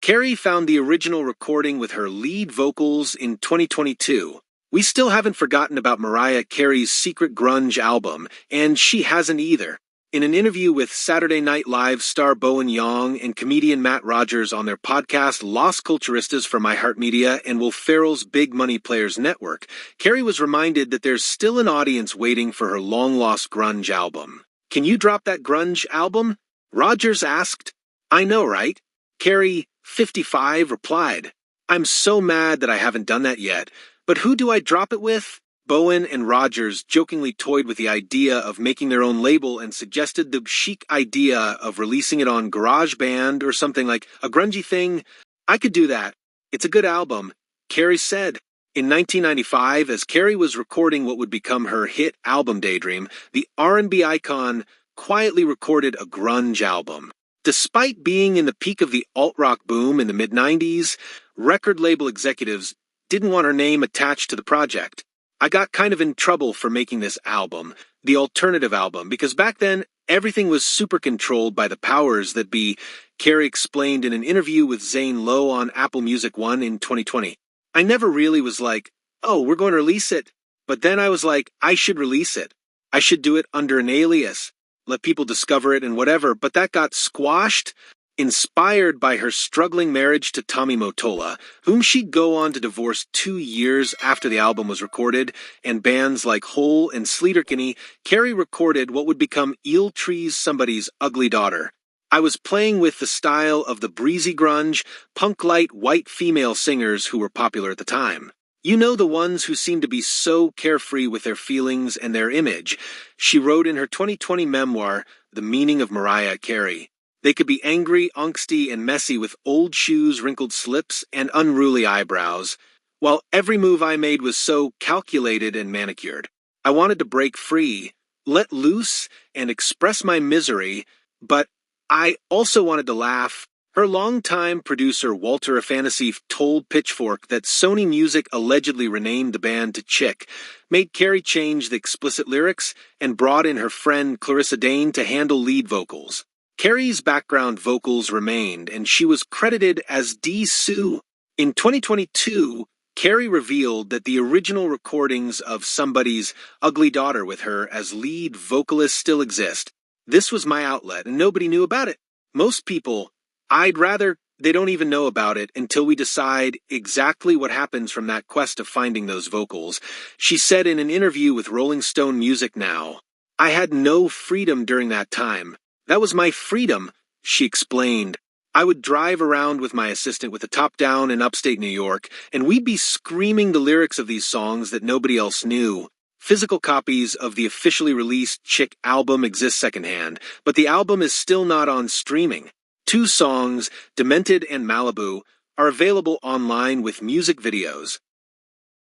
Carey found the original recording with her lead vocals in 2022. We still haven't forgotten about Mariah Carey's secret grunge album, and she hasn't either. In an interview with Saturday Night Live star Bowen Yang and comedian Matt Rogers on their podcast Los Culturistas for iHeartMedia and Will Ferrell's Big Money Players Network, Carey was reminded that there's still an audience waiting for her long-lost grunge album. "Can you drop that grunge album?" Rogers asked. "I know, right?" Carey, 55, replied, "I'm so mad that I haven't done that yet. But who do I drop it with?" Bowen and Rogers jokingly toyed with the idea of making their own label and suggested the chic idea of releasing it on GarageBand or something like a grungy thing. "I could do that. It's a good album," Carey said. In 1995, as Carey was recording what would become her hit album Daydream, the R&B icon quietly recorded a grunge album. Despite being in the peak of the alt-rock boom in the mid-90s, record label executives didn't want her name attached to the project. "I got kind of in trouble for making this album, the alternative album, because back then everything was super controlled by the powers that be," Carey explained in an interview with Zane Lowe on Apple Music One in 2020. "I never really was like, oh, we're going to release it. But then I was like, I should release it. I should do it under an alias, let people discover it and whatever, but that got squashed." Inspired by her struggling marriage to Tommy Mottola, whom she'd go on to divorce 2 years after the album was recorded, and bands like Hole and Sleater-Kinney, Carey recorded what would become Eel Tree's Somebody's Ugly Daughter. "I was playing with the style of the breezy grunge, punk-light white female singers who were popular at the time. You know, the ones who seem to be so carefree with their feelings and their image," she wrote in her 2020 memoir, The Meaning of Mariah Carey. "They could be angry, angsty, and messy with old shoes, wrinkled slips, and unruly eyebrows, while every move I made was so calculated and manicured. I wanted to break free, let loose, and express my misery, but I also wanted to laugh." Her longtime producer Walter Afanasieff told Pitchfork that Sony Music allegedly renamed the band to Chick, made Carey change the explicit lyrics, and brought in her friend Clarissa Dane to handle lead vocals. Carey's background vocals remained, and she was credited as Dee Sue. In 2022, Carey revealed that the original recordings of Somebody's Ugly Daughter with her as lead vocalist still exist. "This was my outlet, and nobody knew about it. Most people, I'd rather they don't even know about it until we decide exactly what happens from that quest of finding those vocals," she said in an interview with Rolling Stone Music Now. "I had no freedom during that time. That was my freedom," she explained. "I would drive around with my assistant with the top down in upstate New York, and we'd be screaming the lyrics of these songs that nobody else knew. Physical copies of the officially released Chick album exist secondhand, but the album is still not on streaming. 2 songs, Demented and Malibu, are available online with music videos.